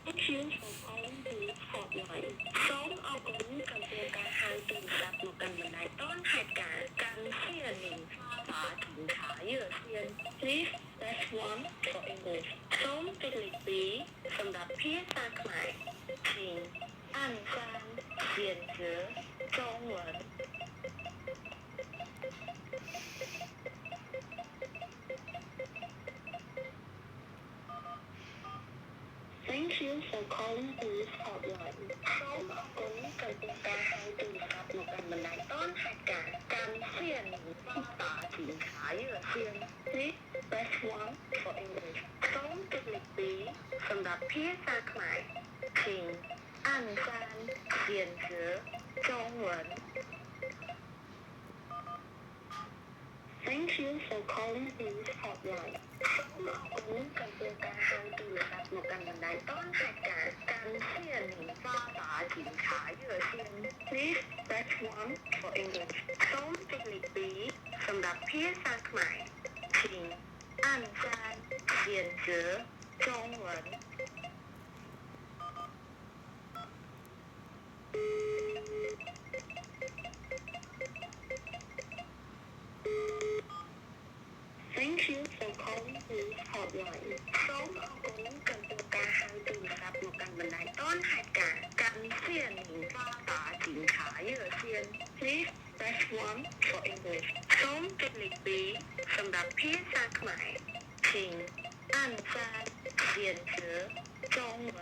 Thank you for calling the hotline សូមអរគុណចំពោះការហៅទូរស័ព្ទមកកាន់បណ្ដាញទាន់ហេតុការណ៍កម្មជានិងសាធារណ热线 Please press 1 for English សូមចុចលេខ2សម្រាប់ភាសាខ្មែរ请按3选择中文 Thank you for calling this hotline សូមអរគុណចំពោះការហៅទូរស័ព្ទមកកាន់បណ្ដាញទាន់ហេតុការណ៍កម្មជានិងសាធារណ热线 Please press 1 for English សូមចុចលេខ2សម្រាប់ភាសាខ្មែរ请按3选择中文 Thank you for calling this hotline សូមអរគុណចំពោះការហៅទូរស័ព្ទមកកាន់បណ្ដាញទាន់ហេតុការណ៍កម្មជានិងសាធារណ热线 Please press 1 for English សូមចុចលេខ2សម្រាប់ភាសាខ្មែរ请按3选择中文 Thank you for calling this hotline សូមអរគុណចំពោះការហៅទូរស័ព្ទមកកាន់បណ្ដាញទាន់ហេតុការណ៍កម្មជានិងសាធារណ热线 Please press 1 for English សូមចុចលេខ2សម្រាប់ភាសាខ្មែរ请按3选择中文